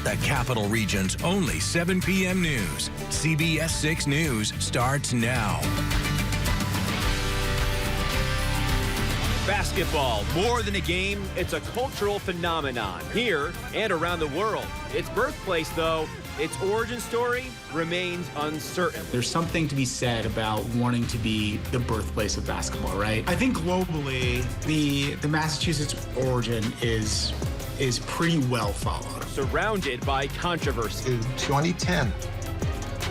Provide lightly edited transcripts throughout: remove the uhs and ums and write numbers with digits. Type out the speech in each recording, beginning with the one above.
The Capital Region's only 7 p.m. news. CBS 6 News starts now. Basketball, more than a game, it's a cultural phenomenon here and around the world. Its birthplace, though, its origin story remains uncertain. There's something to be said about wanting to be the birthplace of basketball, right? I think globally, the Massachusetts origin is pretty well followed. Surrounded by controversy. In 2010,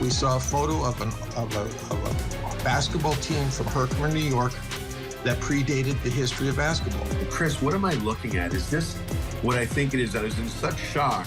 we saw a photo of a basketball team from Herkimer, New York, that predated the history of basketball. Chris, what am I looking at? Is this what I think it is? I was in such shock.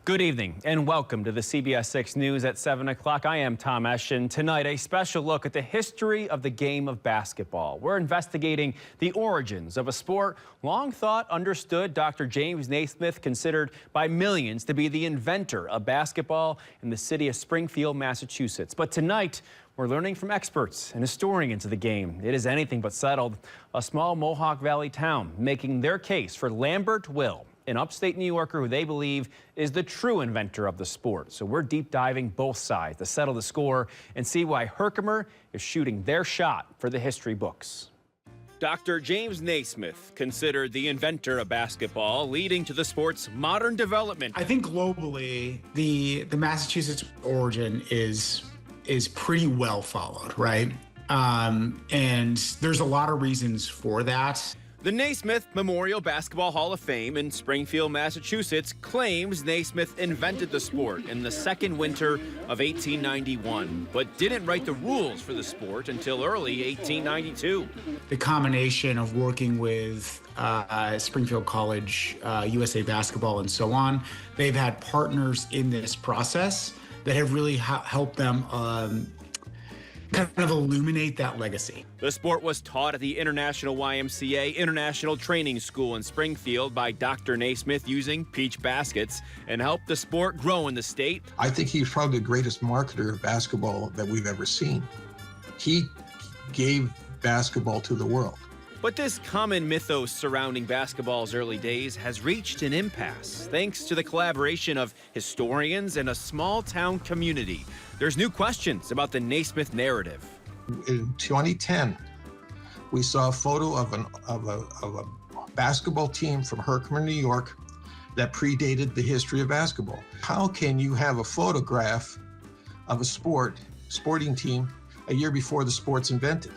Good evening and welcome to the CBS 6 News at 7 o'clock. I am Tom Esch, and tonight a special look at the history of the game of basketball. We're investigating the origins of a sport long thought, understood. Dr. James Naismith, considered by millions to be the inventor of basketball in the city of Springfield, Massachusetts. But tonight, we're learning from experts and historians of the game. It is anything but settled. A small Mohawk Valley town making their case for Lambert Will, an upstate New Yorker who they believe is the true inventor of the sport. So we're deep diving both sides to settle the score and see why Herkimer is shooting their shot for the history books. Dr. James Naismith, considered the inventor of basketball, leading to the sport's modern development. I think globally, the Massachusetts origin is pretty well followed, right? And there's a lot of reasons for that. The Naismith Memorial Basketball Hall of Fame in Springfield, Massachusetts claims Naismith invented the sport in the second winter of 1891, but didn't write the rules for the sport until early 1892. The combination of working with Springfield College, USA Basketball, and so on, they've had partners in this process that have really helped them kind of illuminate that legacy. The sport was taught at the International YMCA International Training School in Springfield by Dr. Naismith using peach baskets and helped the sport grow in the state. I think he's probably the greatest marketer of basketball that we've ever seen. He gave basketball to the world. But this common mythos surrounding basketball's early days has reached an impasse thanks to the collaboration of historians and a small town community. There's new questions about the Naismith narrative. In 2010, we saw a photo of a basketball team from Herkimer, New York, that predated the history of basketball. How can you have a photograph of a sporting team a year before the sport's invented?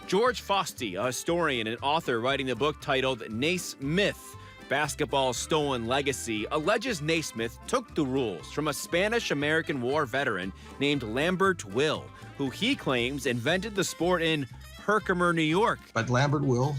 George Fausti, a historian and author writing the book titled Naismith, Basketball's Stolen Legacy, alleges Naismith took the rules from a Spanish-American War veteran named Lambert Will, who he claims invented the sport in Herkimer, New York. But Lambert Will,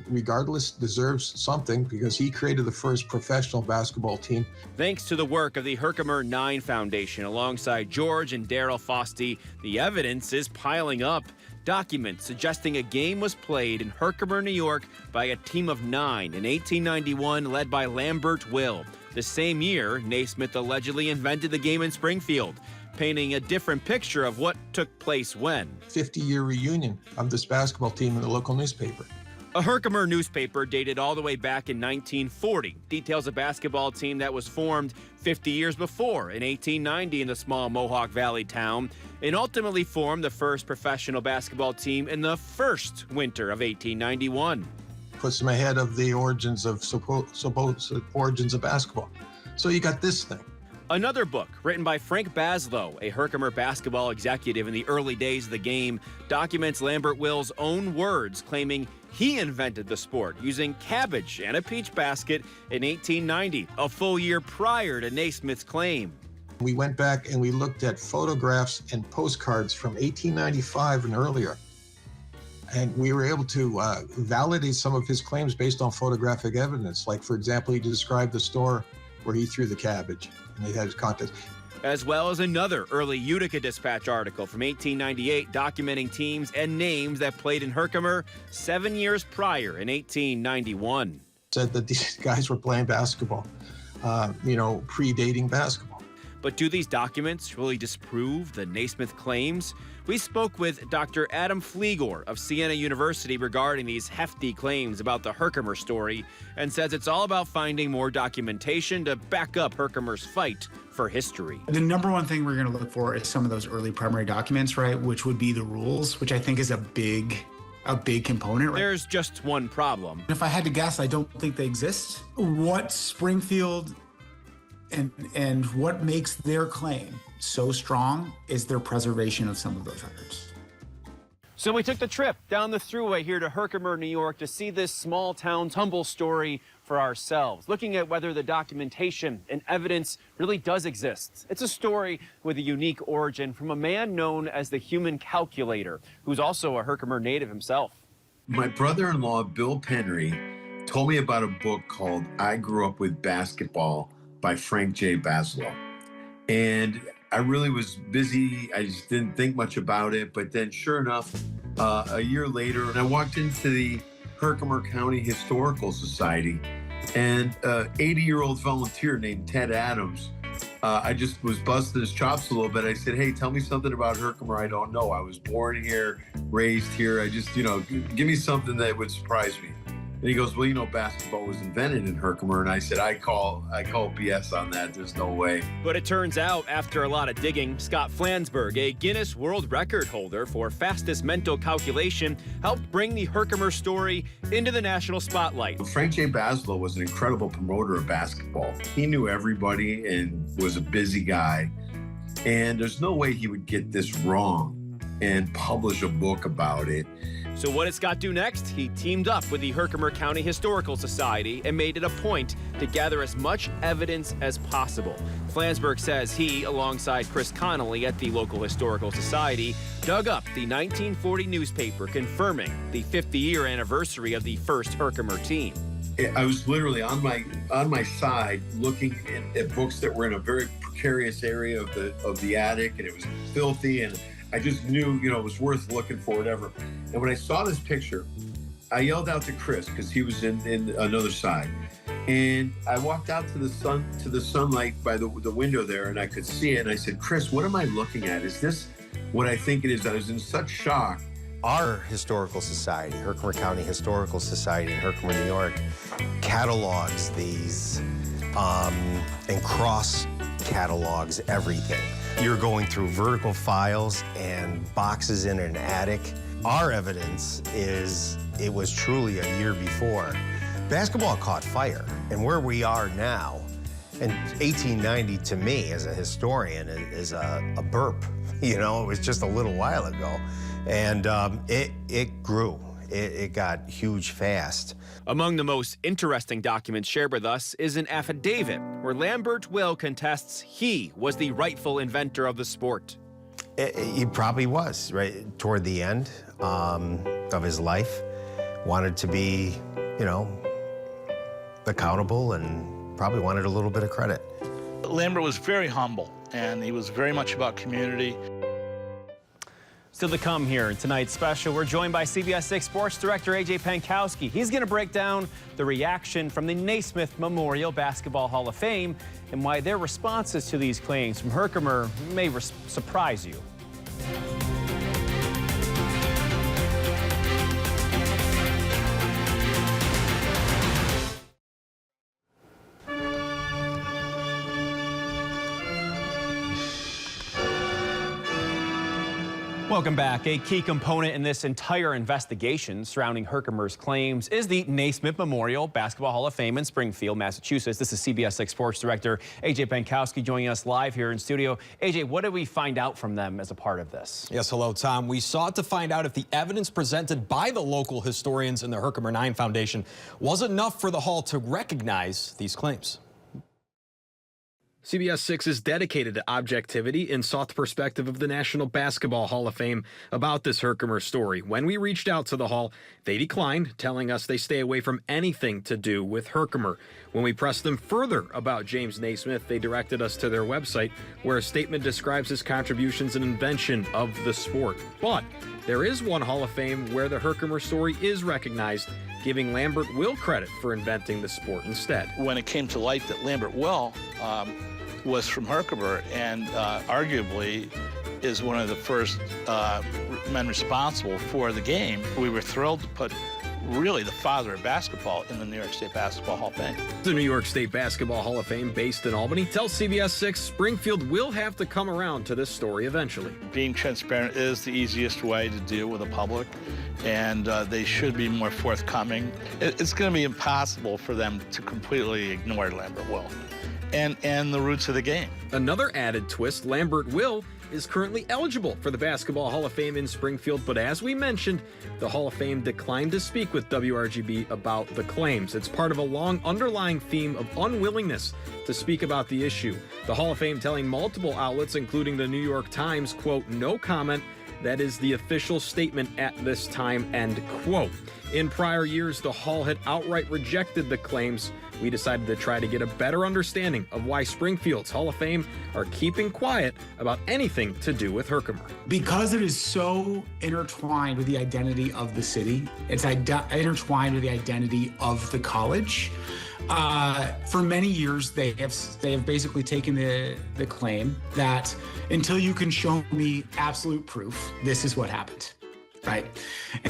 regardless, deserves something because he created the first professional basketball team. Thanks to the work of the Herkimer 9 Foundation alongside George and Daryl Fausti, the evidence is piling up. Documents suggesting a game was played in Herkimer, New York by a team of 9 in 1891 led by Lambert Will. The same year, Naismith allegedly invented the game in Springfield, painting a different picture of what took place when. 50-year reunion of this basketball team in the local newspaper. A Herkimer newspaper dated all the way back in 1940 details a basketball team that was formed 50 years before in 1890 in the small Mohawk Valley town and ultimately formed the first professional basketball team in the first winter of 1891. Puts them ahead of the origins of supposed origins of basketball. So you got this thing. Another book written by Frank Baslow, a Herkimer basketball executive in the early days of the game, documents Lambert Will's own words claiming he invented the sport using cabbage and a peach basket in 1890, a full year prior to Naismith's claim. We went back and we looked at photographs and postcards from 1895 and earlier. And we were able to validate some of his claims based on photographic evidence. Like, for example, he described the store where he threw the cabbage and they had his contest. As well as another early Utica Dispatch article from 1898 documenting teams and names that played in Herkimer 7 years prior in 1891. Said that these guys were playing basketball, predating basketball. But do these documents really disprove the Naismith claims? We spoke with Dr. Adam Flegor of Siena University regarding these hefty claims about the Herkimer story, and says it's all about finding more documentation to back up Herkimer's fight for history. The number one thing we're going to look for is some of those early primary documents, right, which would be the rules, which I think is a big component. Right? There's just one problem. If I had to guess, I don't think they exist. What Springfield and what makes their claim so strong is their preservation of some of those records. So we took the trip down the thruway here to Herkimer, New York, to see this small town's humble story for ourselves, looking at whether the documentation and evidence really does exist. It's a story with a unique origin from a man known as the Human Calculator, who's also a Herkimer native himself. My brother-in-law, Bill Penry, told me about a book called I Grew Up with Basketball by Frank J. Baslow. And I really was busy. I just didn't think much about it. But then sure enough, a year later, I walked into the Herkimer County Historical Society, and an 80-year-old volunteer named Ted Adams, I just was busting his chops a little bit. I said, hey, tell me something about Herkimer I don't know. I was born here, raised here. I just, give me something that would surprise me. And he goes, well, basketball was invented in Herkimer. And I said, I call BS on that. There's no way. But it turns out, after a lot of digging, Scott Flansburgh, a Guinness World Record holder for fastest mental calculation, helped bring the Herkimer story into the national spotlight. Frank J. Baslow was an incredible promoter of basketball. He knew everybody and was a busy guy. And there's no way he would get this wrong and publish a book about it. So what did Scott do next? He teamed up with the Herkimer County Historical Society and made it a point to gather as much evidence as possible. Flansburgh says he, alongside Chris Connolly at the local Historical Society, dug up the 1940 newspaper confirming the 50-year anniversary of the first Herkimer team. I was literally on my side looking at books that were in a very precarious area of the attic, and it was filthy, and I just knew, it was worth looking for, whatever. And when I saw this picture, I yelled out to Chris because he was in another side. And I walked out to the sunlight by the window there, and I could see it. And I said, Chris, what am I looking at? Is this what I think it is? I was in such shock. Our historical society, Herkimer County Historical Society in Herkimer, New York, catalogs these and cross-catalogs everything. You're going through vertical files and boxes in an attic. Our evidence is it was truly a year before. Basketball caught fire, and where we are now, and 1890 to me as a historian is a burp. It was just a little while ago. And it grew. It got huge fast. Among the most interesting documents shared with us is an affidavit where Lambert Will contests he was the rightful inventor of the sport. He probably was, right toward the end of his life. Wanted to be, accountable and probably wanted a little bit of credit. Lambert was very humble, and he was very much about community. Still to come here in tonight's special, we're joined by CBS 6 Sports Director A.J. Pankowski. He's going to break down the reaction from the Naismith Memorial Basketball Hall of Fame and why their responses to these claims from Herkimer may surprise you. Welcome back. A key component in this entire investigation surrounding Herkimer's claims is the Naismith Memorial Basketball Hall of Fame in Springfield, Massachusetts. This is CBS 6 Sports Director A.J. Pankowski joining us live here in studio. A.J., what did we find out from them as a part of this? Yes, hello, Tom. We sought to find out if the evidence presented by the local historians in the Herkimer 9 Foundation was enough for the Hall to recognize these claims. CBS 6 is dedicated to objectivity and sought the perspective of the National Basketball Hall of Fame about this Herkimer story. When we reached out to the Hall, they declined, telling us they stay away from anything to do with Herkimer. When we pressed them further about James Naismith, they directed us to their website, where a statement describes his contributions and invention of the sport. But there is one Hall of Fame where the Herkimer story is recognized, giving Lambert Will credit for inventing the sport instead. When it came to light that Lambert Will was from Herkimer, and arguably is one of the first men responsible for the game. We were thrilled to put really the father of basketball in the New York State Basketball Hall of Fame. The New York State Basketball Hall of Fame, based in Albany, tells CBS 6 Springfield will have to come around to this story eventually. Being transparent is the easiest way to deal with the public, and they should be more forthcoming. It's going to be impossible for them to completely ignore Lambert Will and the roots of the game. Another added twist, Lambert Will is currently eligible for the Basketball Hall of Fame in Springfield, but as we mentioned, the Hall of Fame declined to speak with WRGB about the claims. It's part of a long underlying theme of unwillingness to speak about the issue. The Hall of Fame telling multiple outlets, including the New York Times, quote, "No comment. That is the official statement at this time," end quote. In prior years, the Hall had outright rejected the claims. We decided to try to get a better understanding of why Springfield's Hall of Fame are keeping quiet about anything to do with Herkimer. Because it is so intertwined with the identity of the city, it's intertwined with the identity of the college. For many years, they have basically taken the claim that until you can show me absolute proof, this is what happened. Right.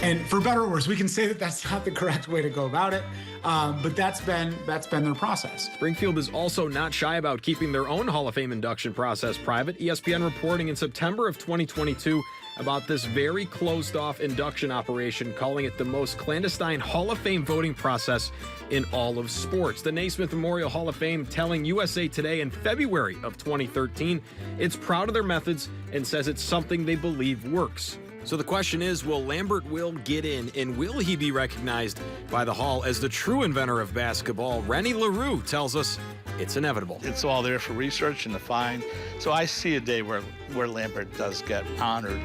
And for better or worse, we can say that that's not the correct way to go about it. But that's been their process. Springfield is also not shy about keeping their own Hall of Fame induction process private. ESPN reporting in September of 2022 about this very closed-off induction operation, calling it the most clandestine Hall of Fame voting process in all of sports. The Naismith Memorial Hall of Fame telling USA Today in February of 2013 it's proud of their methods and says it's something they believe works. So the question is, will Lambert Will get in, and will he be recognized by the Hall as the true inventor of basketball? Rennie LaRue tells us it's inevitable. It's all there for research and to find. So I see a day where Lambert does get honored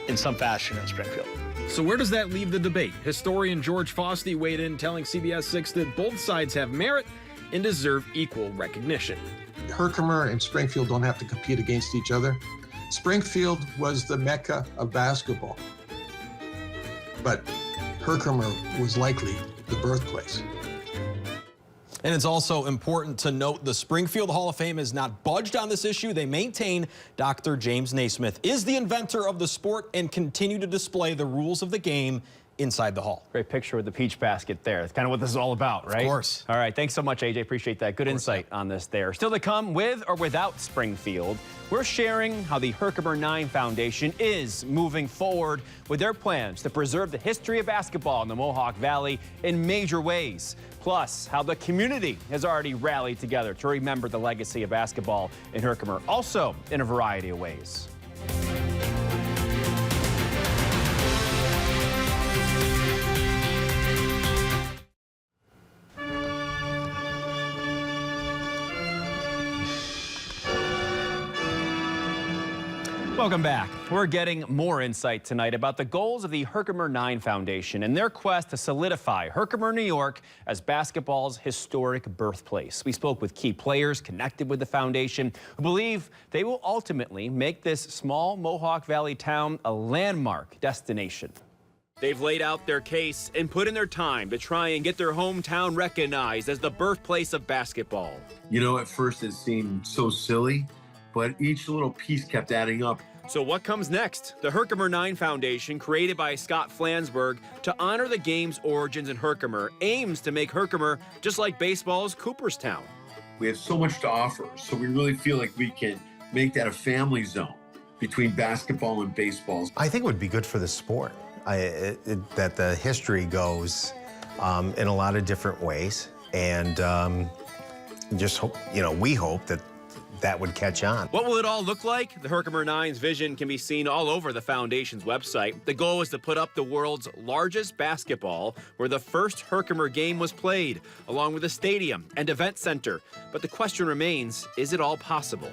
in some fashion in Springfield. So where does that leave the debate? Historian George Fausti weighed in, telling CBS 6 that both sides have merit and deserve equal recognition. Herkimer and Springfield don't have to compete against each other. Springfield was the mecca of basketball, but Herkimer was likely the birthplace. And it's also important to note the Springfield Hall of Fame has not budged on this issue. They maintain Dr. James Naismith is the inventor of the sport and continue to display the rules of the game inside the hall. Great picture with the peach basket there. That's kind of what this is all about, right? Of course. All right, thanks so much, AJ. Appreciate that. Good insight on this there. Still to come, with or without Springfield, we're sharing how the Herkimer 9 Foundation is moving forward with their plans to preserve the history of basketball in the Mohawk Valley in major ways. Plus, how the community has already rallied together to remember the legacy of basketball in Herkimer, also in a variety of ways. Welcome back. We're getting more insight tonight about the goals of the Herkimer 9 Foundation and their quest to solidify Herkimer, New York as basketball's historic birthplace. We spoke with key players connected with the foundation who believe they will ultimately make this small Mohawk Valley town a landmark destination. They've laid out their case and put in their time to try and get their hometown recognized as the birthplace of basketball. You know, at first it seemed so silly, but each little piece kept adding up. So what comes next? The Herkimer 9 Foundation, created by Scott Flansburgh to honor the game's origins in Herkimer, aims to make Herkimer just like baseball's Cooperstown. We have so much to offer, so we really feel like we can make that a family zone between basketball and baseball. I think it would be good for the sport that the history goes in a lot of different ways, and just hope, we hope that would catch on. What will it all look like? The Herkimer 9's vision can be seen all over the foundation's website. The goal is to put up the world's largest basketball where the first Herkimer game was played, along with a stadium and event center. But the question remains, is it all possible?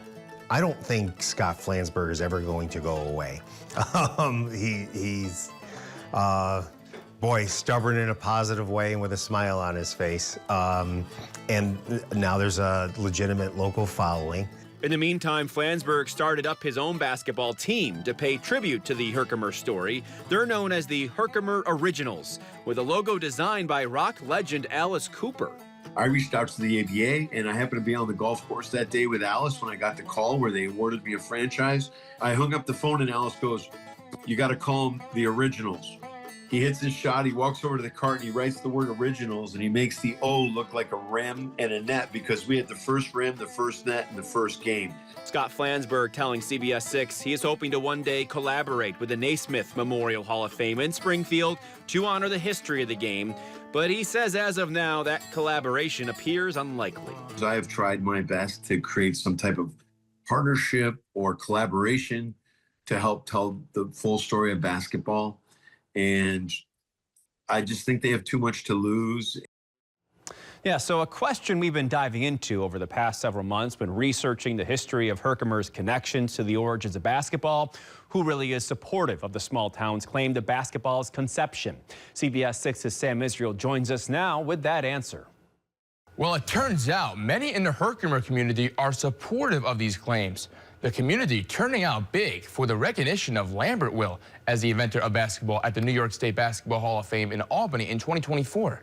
I don't think Scott Flansburgh is ever going to go away. He's stubborn in a positive way and with a smile on his face. And now there's a legitimate local following. In the meantime, Flansburgh started up his own basketball team to pay tribute to the Herkimer story. They're known as the Herkimer Originals, with a logo designed by rock legend Alice Cooper. I reached out to the ABA, and I happened to be on the golf course that day with Alice when I got the call where they awarded me a franchise. I hung up the phone and Alice goes, "You got to call them the Originals." He hits his shot, he walks over to the cart, and he writes the word Originals, and he makes the O look like a rim and a net because we had the first rim, the first net, and the first game. Scott Flansburgh telling CBS 6 he is hoping to one day collaborate with the Naismith Memorial Hall of Fame in Springfield to honor the history of the game. But he says as of now, that collaboration appears unlikely. I have tried my best to create some type of partnership or collaboration to help tell the full story of basketball. And I just think they have too much to lose. Yeah, so a question we've been diving into over the past several months when researching the history of Herkimer's connections to the origins of basketball. Who really is supportive of the small town's claim to basketball's conception? CBS 6's Sam Israel joins us now with that answer. Well, it turns out many in the Herkimer community are supportive of these claims. The community turning out big for the recognition of Lambert Will as the inventor of basketball at the New York State Basketball Hall of Fame in Albany in 2024.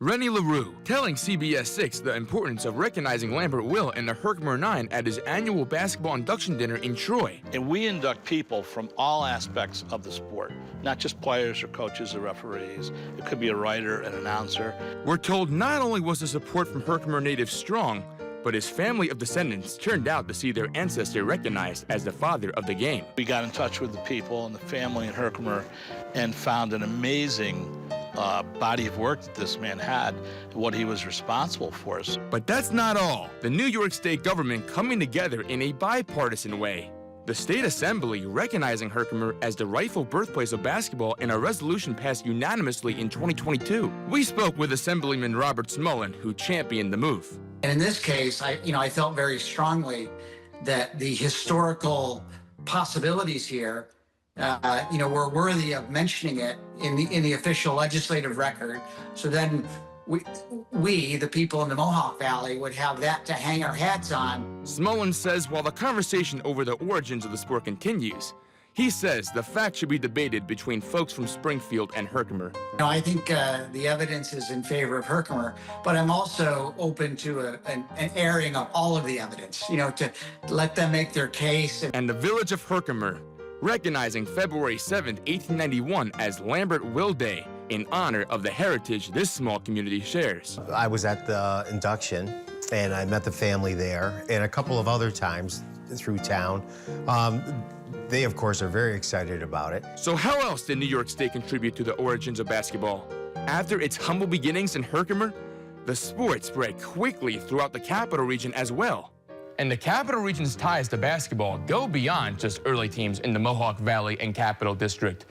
Rennie LaRue telling CBS 6 the importance of recognizing Lambert Will and the Herkimer Nine at his annual basketball induction dinner in Troy. And we induct people from all aspects of the sport, not just players or coaches or referees. It could be a writer, an announcer. We're told not only was the support from Herkimer natives strong, but his family of descendants turned out to see their ancestor recognized as the father of the game. We got in touch with the people and the family in Herkimer and found an amazing body of work that this man had, what he was responsible for. But that's not all. The New York State government coming together in a bipartisan way. The State Assembly recognizing Herkimer as the rightful birthplace of basketball in a resolution passed unanimously in 2022. We spoke with Assemblyman Robert Smullen, who championed the move. And in this case, I felt very strongly that the historical possibilities here were worthy of mentioning it in the official legislative record. So then we, the people in the Mohawk Valley, would have that to hang our hats on. Smullen says while the conversation over the origins of the sport continues, he says the fact should be debated between folks from Springfield and Herkimer. I think the evidence is in favor of Herkimer, but I'm also open to an airing of all of the evidence, to let them make their case. And the village of Herkimer recognizing February 7th, 1891 as Lambert Will Day in honor of the heritage this small community shares. I was at the induction, and I met the family there, and a couple of other times through town. They, of course, are very excited about it. So how else did New York State contribute to the origins of basketball? After its humble beginnings in Herkimer, the sport spread quickly throughout the capital region as well. And the capital region's ties to basketball go beyond just early teams in the Mohawk Valley and Capital District.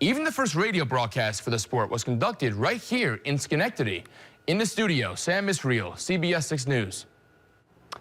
Even the first radio broadcast for the sport was conducted right here in Schenectady. In the studio, Sam Israel, CBS 6 News.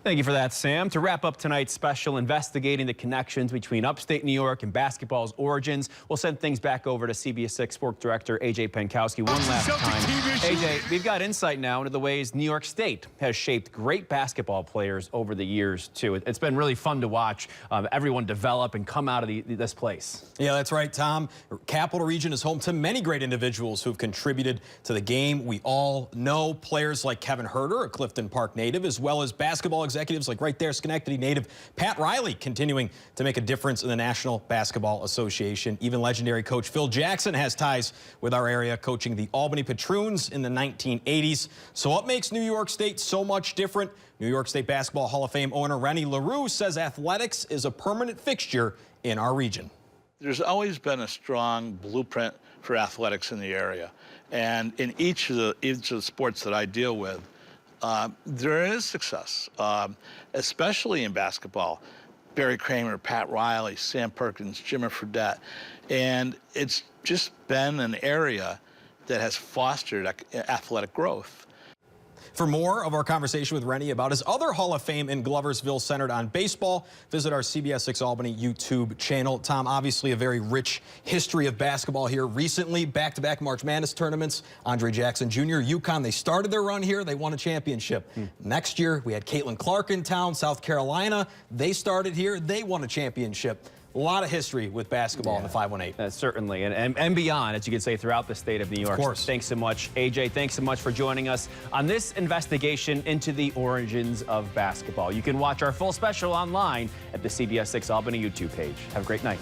Thank you for that, Sam. To wrap up tonight's special investigating the connections between upstate New York and basketball's origins, we'll send things back over to CBS 6 Sport Director A.J. Penkowski one last time. A.J., we've got insight now into the ways New York State has shaped great basketball players over the years, too. It's been really fun to watch everyone develop and come out of this place. Yeah, that's right, Tom. Capital Region is home to many great individuals who've contributed to the game. We all know players like Kevin Herter, a Clifton Park native, as well as basketball executives like right there, Schenectady native Pat Riley, continuing to make a difference in the National Basketball Association. Even legendary coach Phil Jackson has ties with our area, coaching the Albany Patroons in the 1980s. So what makes New York State so much different? New York State Basketball Hall of Fame owner Rennie LaRue says athletics is a permanent fixture in our region. There's always been a strong blueprint for athletics in the area. And in each of the sports that I deal with, there is success, especially in basketball. Barry Kramer, Pat Riley, Sam Perkins, Jimmy Fredette. And it's just been an area that has fostered athletic growth. For more of our conversation with Rennie about his other Hall of Fame in Gloversville centered on baseball, visit our CBS 6 Albany YouTube channel. Tom, obviously a very rich history of basketball here. Recently, back-to-back March Madness tournaments. Andre Jackson Jr., UConn, they started their run here. They won a championship. Next year, we had Caitlin Clark in town, South Carolina. They started here. They won a championship. a lot of history with basketball in the 518. Certainly, and beyond, as you could say, throughout the state of New York. Of course. Thanks so much, AJ. Thanks so much for joining us on this investigation into the origins of basketball. You can watch our full special online at the CBS 6 Albany YouTube page. Have a great night.